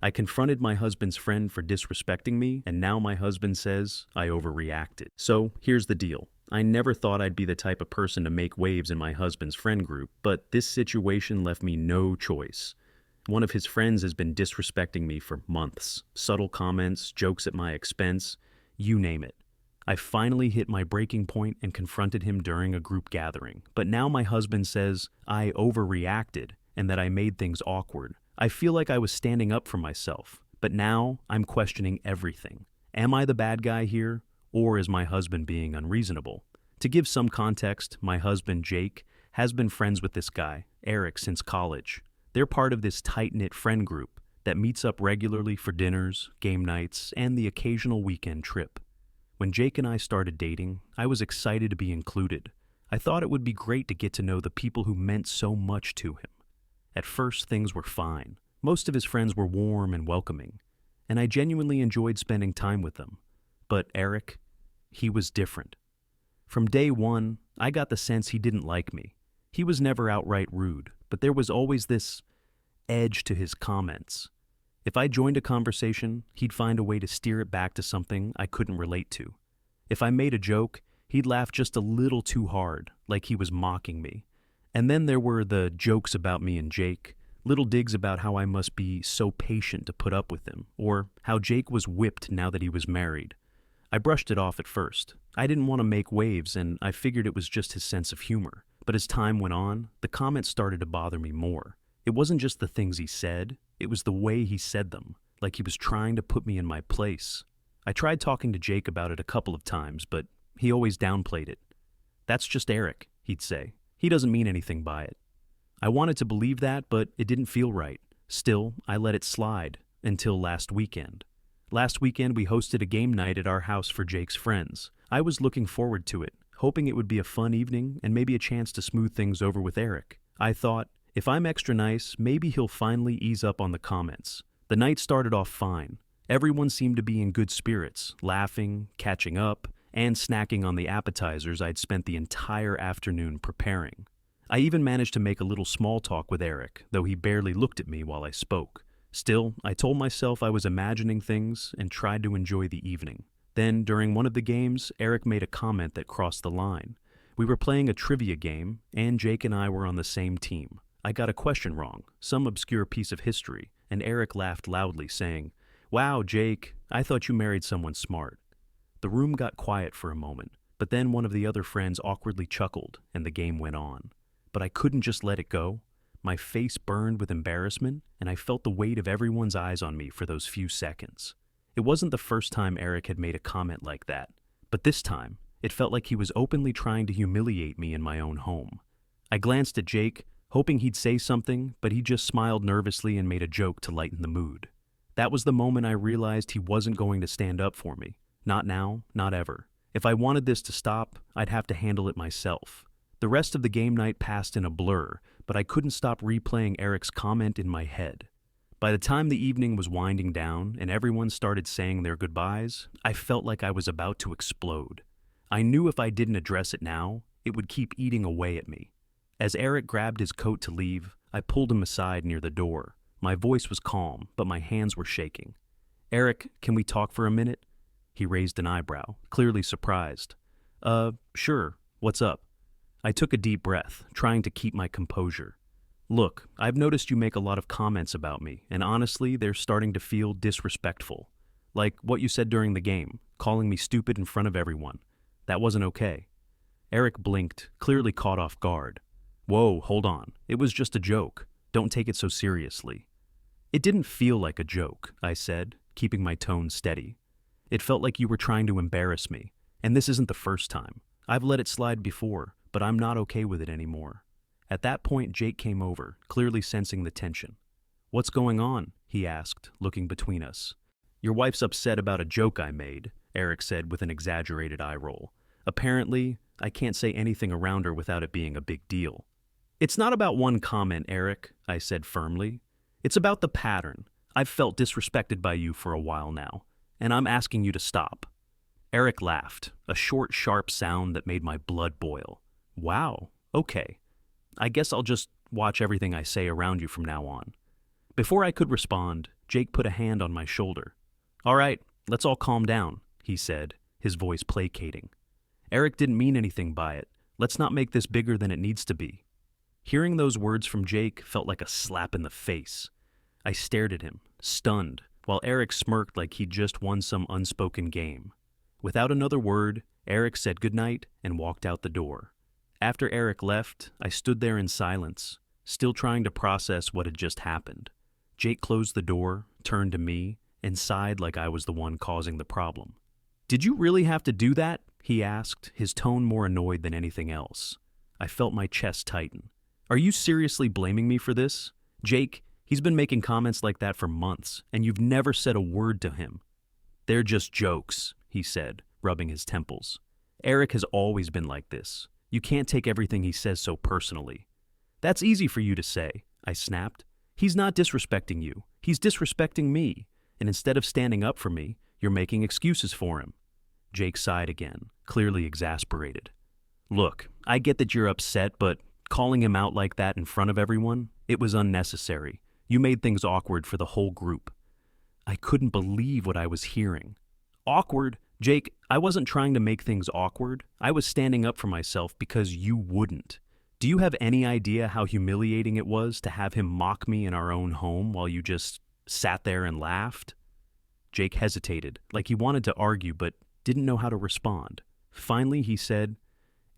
I confronted my husband's friend for disrespecting me, and now my husband says I overreacted. So here's the deal. I never thought I'd be the type of person to make waves in my husband's friend group, but this situation left me no choice. One of his friends has been disrespecting me for months. Subtle comments, jokes at my expense, you name it. I finally hit my breaking point and confronted him during a group gathering. But now my husband says I overreacted and that I made things awkward. I feel like I was standing up for myself, but now I'm questioning everything. Am I the bad guy here, or is my husband being unreasonable? To give some context, my husband, Jake, has been friends with this guy, Eric, since college. They're part of this tight-knit friend group that meets up regularly for dinners, game nights, and the occasional weekend trip. When Jake and I started dating, I was excited to be included. I thought it would be great to get to know the people who meant so much to him. At first, things were fine. Most of his friends were warm and welcoming, and I genuinely enjoyed spending time with them. But Eric, he was different. From day one, I got the sense he didn't like me. He was never outright rude, but there was always this edge to his comments. If I joined a conversation, he'd find a way to steer it back to something I couldn't relate to. If I made a joke, he'd laugh just a little too hard, like he was mocking me. And then there were the jokes about me and Jake, little digs about how I must be so patient to put up with him, or how Jake was whipped now that he was married. I brushed it off at first. I didn't want to make waves, and I figured it was just his sense of humor. But as time went on, the comments started to bother me more. It wasn't just the things he said, it was the way he said them, like he was trying to put me in my place. I tried talking to Jake about it a couple of times, but he always downplayed it. "That's just Eric," he'd say. "He doesn't mean anything by it." I wanted to believe that, but it didn't feel right. Still, I let it slide until last weekend. Last weekend, we hosted a game night at our house for Jake's friends. I was looking forward to it, hoping it would be a fun evening and maybe a chance to smooth things over with Eric. I thought, if I'm extra nice, maybe he'll finally ease up on the comments. The night started off fine. Everyone seemed to be in good spirits, laughing, catching up, and snacking on the appetizers I'd spent the entire afternoon preparing. I even managed to make a little small talk with Eric, though he barely looked at me while I spoke. Still, I told myself I was imagining things and tried to enjoy the evening. Then, during one of the games, Eric made a comment that crossed the line. We were playing a trivia game, and Jake and I were on the same team. I got a question wrong, some obscure piece of history, and Eric laughed loudly, saying, "Wow, Jake, I thought you married someone smart." The room got quiet for a moment, but then one of the other friends awkwardly chuckled, and the game went on. But I couldn't just let it go. My face burned with embarrassment, and I felt the weight of everyone's eyes on me for those few seconds. It wasn't the first time Eric had made a comment like that, but this time, it felt like he was openly trying to humiliate me in my own home. I glanced at Jake, hoping he'd say something, but he just smiled nervously and made a joke to lighten the mood. That was the moment I realized he wasn't going to stand up for me. Not now, not ever. If I wanted this to stop, I'd have to handle it myself. The rest of the game night passed in a blur, but I couldn't stop replaying Eric's comment in my head. By the time the evening was winding down and everyone started saying their goodbyes, I felt like I was about to explode. I knew if I didn't address it now, it would keep eating away at me. As Eric grabbed his coat to leave, I pulled him aside near the door. My voice was calm, but my hands were shaking. "Eric, can we talk for a minute?" He raised an eyebrow, clearly surprised. Sure. What's up?" I took a deep breath, trying to keep my composure. "Look, I've noticed you make a lot of comments about me, and honestly, they're starting to feel disrespectful. Like what you said during the game, calling me stupid in front of everyone. That wasn't okay." Eric blinked, clearly caught off guard. "Whoa, hold on. It was just a joke. Don't take it so seriously." "It didn't feel like a joke," I said, keeping my tone steady. "It felt like you were trying to embarrass me, and this isn't the first time. I've let it slide before, but I'm not okay with it anymore." At that point, Jake came over, clearly sensing the tension. "What's going on?" he asked, looking between us. "Your wife's upset about a joke I made," Eric said with an exaggerated eye roll. "Apparently, I can't say anything around her without it being a big deal." "It's not about one comment, Eric," I said firmly. "It's about the pattern. I've felt disrespected by you for a while now, and I'm asking you to stop." Eric laughed, a short, sharp sound that made my blood boil. "Wow, okay. I guess I'll just watch everything I say around you from now on." Before I could respond, Jake put a hand on my shoulder. "All right, let's all calm down," he said, his voice placating. "Eric didn't mean anything by it. Let's not make this bigger than it needs to be." Hearing those words from Jake felt like a slap in the face. I stared at him, stunned, while Eric smirked like he'd just won some unspoken game. Without another word, Eric said goodnight and walked out the door. After Eric left, I stood there in silence, still trying to process what had just happened. Jake closed the door, turned to me, and sighed like I was the one causing the problem. "Did you really have to do that?" he asked, his tone more annoyed than anything else. I felt my chest tighten. "Are you seriously blaming me for this? Jake, he's been making comments like that for months, and you've never said a word to him." "They're just jokes," he said, rubbing his temples. "Eric has always been like this. You can't take everything he says so personally." "That's easy for you to say," I snapped. "He's not disrespecting you. He's disrespecting me. And instead of standing up for me, you're making excuses for him." Jake sighed again, clearly exasperated. "Look, I get that you're upset, but calling him out like that in front of everyone, it was unnecessary. You made things awkward for the whole group." I couldn't believe what I was hearing. "Awkward? Jake, I wasn't trying to make things awkward. I was standing up for myself because you wouldn't. Do you have any idea how humiliating it was to have him mock me in our own home while you just sat there and laughed?" Jake hesitated, like he wanted to argue but didn't know how to respond. Finally, he said,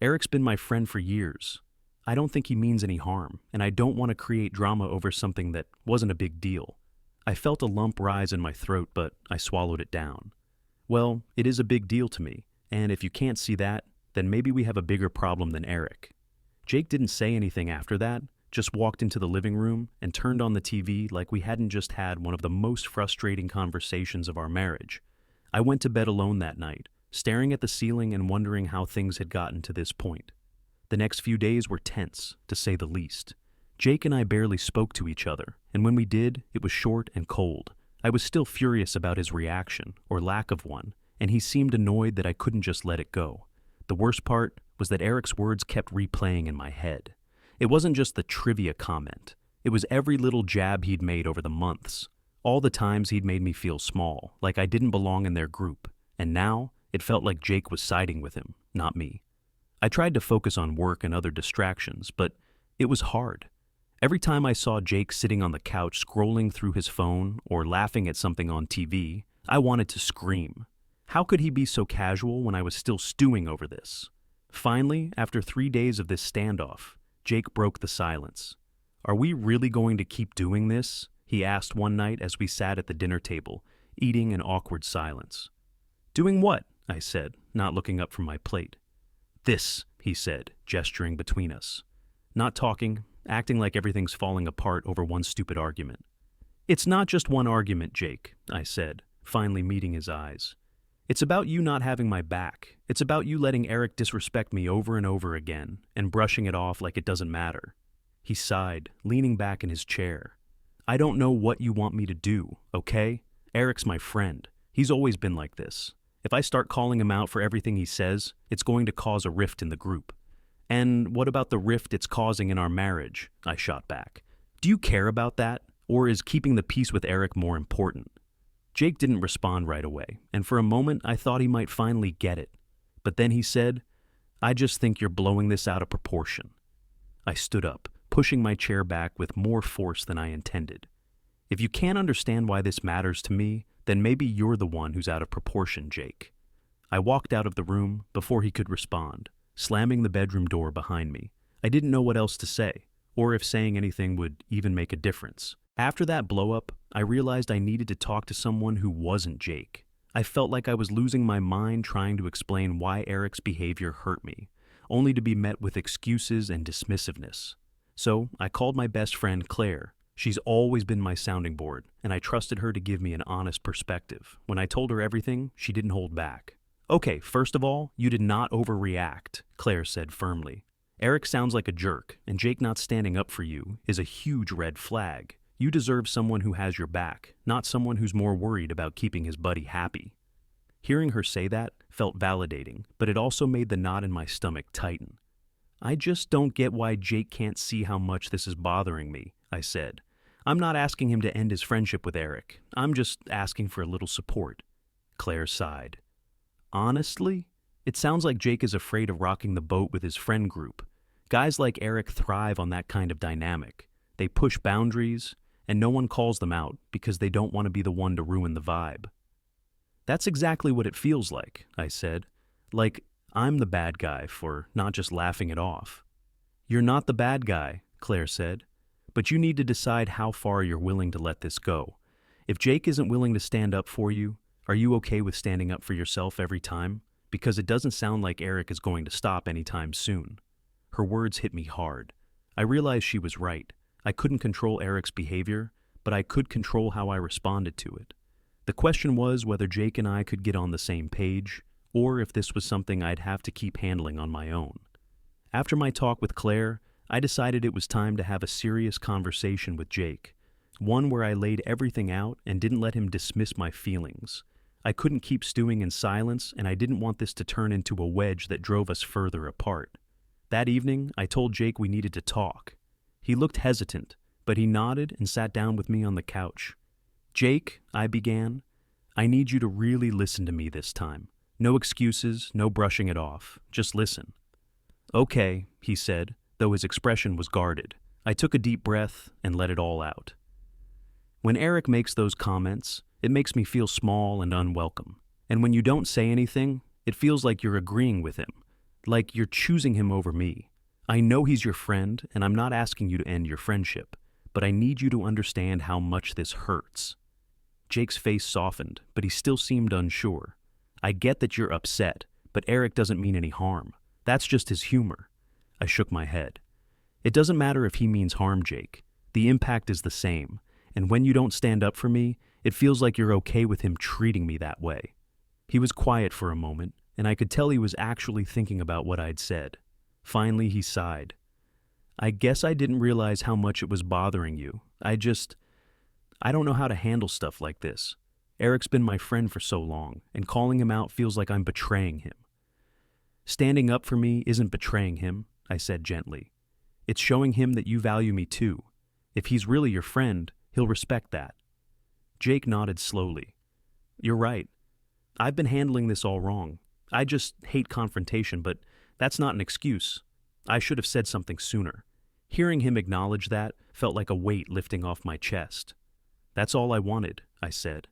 "Eric's been my friend for years. I don't think he means any harm, and I don't want to create drama over something that wasn't a big deal." I felt a lump rise in my throat, but I swallowed it down. "Well, it is a big deal to me, and if you can't see that, then maybe we have a bigger problem than Eric." Jake didn't say anything after that, just walked into the living room and turned on the TV like we hadn't just had one of the most frustrating conversations of our marriage. I went to bed alone that night, staring at the ceiling and wondering how things had gotten to this point. The next few days were tense, to say the least. Jake and I barely spoke to each other, and when we did, it was short and cold. I was still furious about his reaction, or lack of one, and he seemed annoyed that I couldn't just let it go. The worst part was that Eric's words kept replaying in my head. It wasn't just the trivia comment. It was every little jab he'd made over the months. All the times he'd made me feel small, like I didn't belong in their group. And now, it felt like Jake was siding with him, not me. I tried to focus on work and other distractions, but it was hard. Every time I saw Jake sitting on the couch scrolling through his phone or laughing at something on TV, I wanted to scream. How could he be so casual when I was still stewing over this? Finally, after 3 days of this standoff, Jake broke the silence. "Are we really going to keep doing this?" he asked one night as we sat at the dinner table, eating in awkward silence. "Doing what?" I said, not looking up from my plate. "This," he said, gesturing between us. Not talking, acting like everything's falling apart over one stupid argument. "It's not just one argument, Jake," I said, finally meeting his eyes. "It's about you not having my back. It's about you letting Eric disrespect me over and over again and brushing it off like it doesn't matter." He sighed, leaning back in his chair. "I don't know what you want me to do, okay? Eric's my friend. He's always been like this. If I start calling him out for everything he says, it's going to cause a rift in the group." "And what about the rift it's causing in our marriage?" I shot back. "Do you care about that? Or is keeping the peace with Eric more important?" Jake didn't respond right away, and for a moment I thought he might finally get it. But then he said, "I just think you're blowing this out of proportion." I stood up, pushing my chair back with more force than I intended. "If you can't understand why this matters to me, then maybe you're the one who's out of proportion, Jake." I walked out of the room before he could respond, slamming the bedroom door behind me. I didn't know what else to say, or if saying anything would even make a difference. After that blow-up, I realized I needed to talk to someone who wasn't Jake. I felt like I was losing my mind trying to explain why Eric's behavior hurt me, only to be met with excuses and dismissiveness. So I called my best friend, Claire. She's always been my sounding board, and I trusted her to give me an honest perspective. When I told her everything, she didn't hold back. "Okay, first of all, you did not overreact," Claire said firmly. "Eric sounds like a jerk, and Jake not standing up for you is a huge red flag. You deserve someone who has your back, not someone who's more worried about keeping his buddy happy." Hearing her say that felt validating, but it also made the knot in my stomach tighten. "I just don't get why Jake can't see how much this is bothering me," I said. I'm not asking him to end his friendship with Eric. I'm just asking for a little support. Claire sighed. Honestly, it sounds like Jake is afraid of rocking the boat with his friend group. Guys like Eric thrive on that kind of dynamic. They push boundaries, and no one calls them out because they don't want to be the one to ruin the vibe. That's exactly what it feels like, I said. Like I'm the bad guy for not just laughing it off. You're not the bad guy, Claire said, but you need to decide how far you're willing to let this go. If Jake isn't willing to stand up for you, are you okay with standing up for yourself every time? Because it doesn't sound like Eric is going to stop anytime soon. Her words hit me hard. I realized she was right. I couldn't control Eric's behavior, but I could control how I responded to it. The question was whether Jake and I could get on the same page, or if this was something I'd have to keep handling on my own. After my talk with Claire, I decided it was time to have a serious conversation with Jake, one where I laid everything out and didn't let him dismiss my feelings. I couldn't keep stewing in silence, and I didn't want this to turn into a wedge that drove us further apart. That evening, I told Jake we needed to talk. He looked hesitant, but he nodded and sat down with me on the couch. Jake, I began, I need you to really listen to me this time. No excuses, no brushing it off. Just listen. Okay, he said, though his expression was guarded. I took a deep breath and let it all out. When Eric makes those comments, it makes me feel small and unwelcome. And when you don't say anything, it feels like you're agreeing with him, like you're choosing him over me. I know he's your friend, and I'm not asking you to end your friendship, but I need you to understand how much this hurts. Jake's face softened, but he still seemed unsure. I get that you're upset, but Eric doesn't mean any harm. That's just his humor. I shook my head. It doesn't matter if he means harm, Jake. The impact is the same, and when you don't stand up for me, it feels like you're okay with him treating me that way. He was quiet for a moment, and I could tell he was actually thinking about what I'd said. Finally, he sighed. I guess I didn't realize how much it was bothering you. I don't know how to handle stuff like this. Eric's been my friend for so long, and calling him out feels like I'm betraying him. Standing up for me isn't betraying him, I said gently. It's showing him that you value me too. If he's really your friend, he'll respect that. Jake nodded slowly. You're right. I've been handling this all wrong. I just hate confrontation, but that's not an excuse. I should have said something sooner. Hearing him acknowledge that felt like a weight lifting off my chest. That's all I wanted, I said.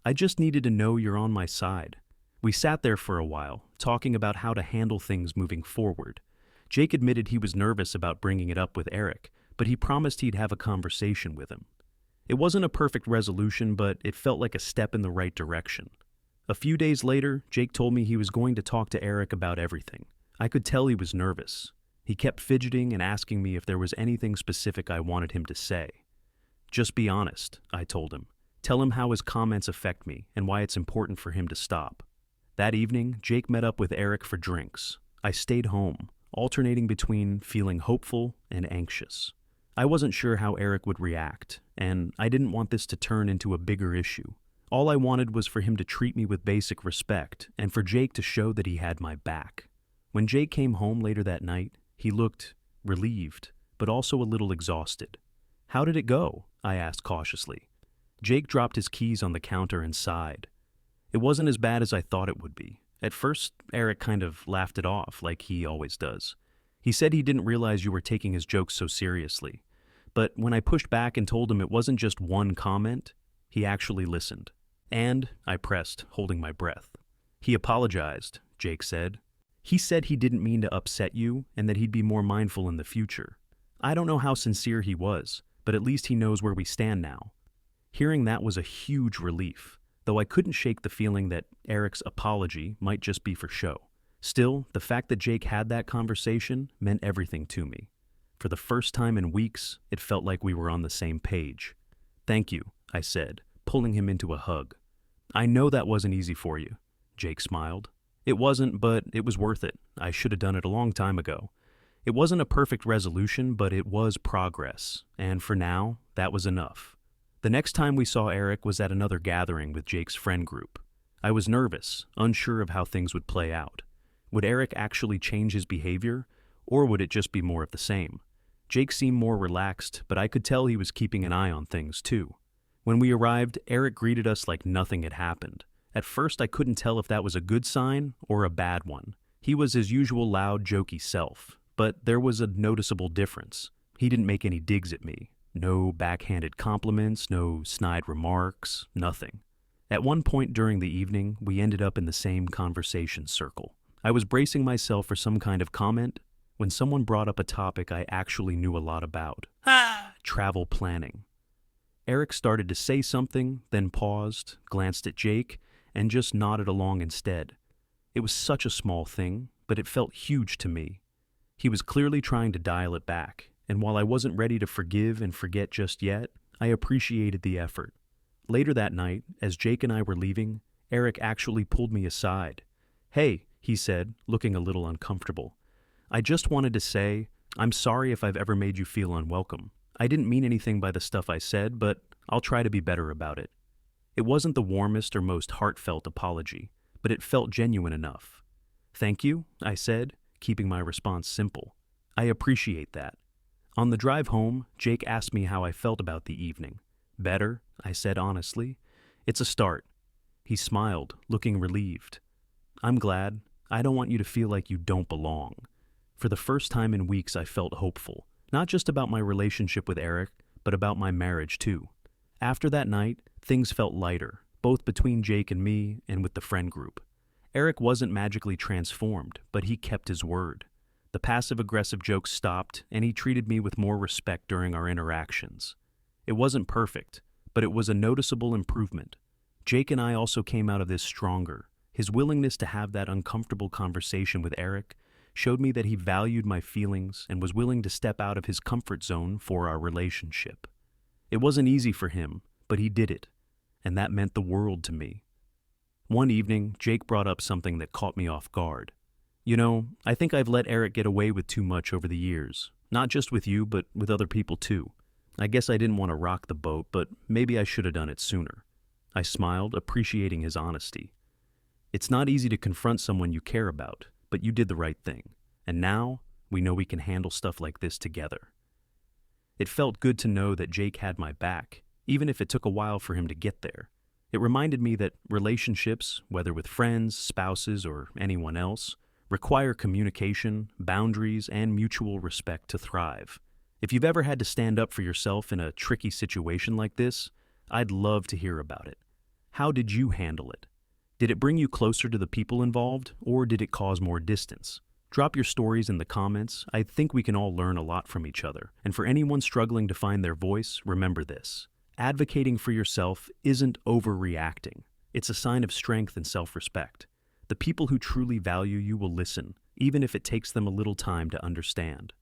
I just needed to know you're on my side. We sat there for a while, talking about how to handle things moving forward. Jake admitted he was nervous about bringing it up with Eric, but he promised he'd have a conversation with him. It wasn't a perfect resolution, but it felt like a step in the right direction. A few days later, Jake told me he was going to talk to Eric about everything. I could tell he was nervous. He kept fidgeting and asking me if there was anything specific I wanted him to say. Just be honest, I told him. Tell him how his comments affect me and why it's important for him to stop. That evening, Jake met up with Eric for drinks. I stayed home, alternating between feeling hopeful and anxious. I wasn't sure how Eric would react, and I didn't want this to turn into a bigger issue. All I wanted was for him to treat me with basic respect and for Jake to show that he had my back. When Jake came home later that night, he looked relieved, but also a little exhausted. How did it go? I asked cautiously. Jake dropped his keys on the counter and sighed. It wasn't as bad as I thought it would be. At first, Eric kind of laughed it off, like he always does. He said he didn't realize you were taking his jokes so seriously. But when I pushed back and told him it wasn't just one comment, he actually listened. And I pressed, holding my breath. He apologized, Jake said. He said he didn't mean to upset you and that he'd be more mindful in the future. I don't know how sincere he was, but at least he knows where we stand now. Hearing that was a huge relief, though I couldn't shake the feeling that Eric's apology might just be for show. Still, the fact that Jake had that conversation meant everything to me. For the first time in weeks, it felt like we were on the same page. Thank you, I said, pulling him into a hug. I know that wasn't easy for you, Jake smiled. It wasn't, but it was worth it. I should have done it a long time ago. It wasn't a perfect resolution, but it was progress, and for now, that was enough. The next time we saw Eric was at another gathering with Jake's friend group. I was nervous, unsure of how things would play out. Would Eric actually change his behavior, or would it just be more of the same? Jake seemed more relaxed, but I could tell he was keeping an eye on things too. When we arrived, Eric greeted us like nothing had happened. At first, I couldn't tell if that was a good sign or a bad one. He was his usual loud, jokey self, but there was a noticeable difference. He didn't make any digs at me. No backhanded compliments, no snide remarks, nothing. At one point during the evening, we ended up in the same conversation circle. I was bracing myself for some kind of comment when someone brought up a topic I actually knew a lot about. Travel planning. Eric started to say something, then paused, glanced at Jake, and just nodded along instead. It was such a small thing, but it felt huge to me. He was clearly trying to dial it back, and while I wasn't ready to forgive and forget just yet, I appreciated the effort. Later that night, as Jake and I were leaving, Eric actually pulled me aside. "Hey," he said, looking a little uncomfortable. "I just wanted to say, I'm sorry if I've ever made you feel unwelcome. I didn't mean anything by the stuff I said, but I'll try to be better about it." It wasn't the warmest or most heartfelt apology, but it felt genuine enough. "Thank you," I said, keeping my response simple. "I appreciate that." On the drive home, Jake asked me how I felt about the evening. "Better," I said honestly. "It's a start." He smiled, looking relieved. "I'm glad. I don't want you to feel like you don't belong." For the first time in weeks, I felt hopeful, not just about my relationship with Eric, but about my marriage too. After that night, things felt lighter, both between Jake and me and with the friend group. Eric wasn't magically transformed, but he kept his word. The passive-aggressive jokes stopped, and he treated me with more respect during our interactions. It wasn't perfect, but it was a noticeable improvement. Jake and I also came out of this stronger. His willingness to have that uncomfortable conversation with Eric showed me that he valued my feelings and was willing to step out of his comfort zone for our relationship. It wasn't easy for him, but he did it, and that meant the world to me. One evening, Jake brought up something that caught me off guard. "You know, I think I've let Eric get away with too much over the years. Not just with you, but with other people too. I guess I didn't want to rock the boat, but maybe I should have done it sooner." I smiled, appreciating his honesty. "It's not easy to confront someone you care about, but you did the right thing. And now, we know we can handle stuff like this together." It felt good to know that Jake had my back, even if it took a while for him to get there. It reminded me that relationships, whether with friends, spouses, or anyone else, require communication, boundaries, and mutual respect to thrive. If you've ever had to stand up for yourself in a tricky situation like this, I'd love to hear about it. How did you handle it? Did it bring you closer to the people involved, or did it cause more distance? Drop your stories in the comments. I think we can all learn a lot from each other. And for anyone struggling to find their voice, remember this. Advocating for yourself isn't overreacting. It's a sign of strength and self-respect. The people who truly value you will listen, even if it takes them a little time to understand.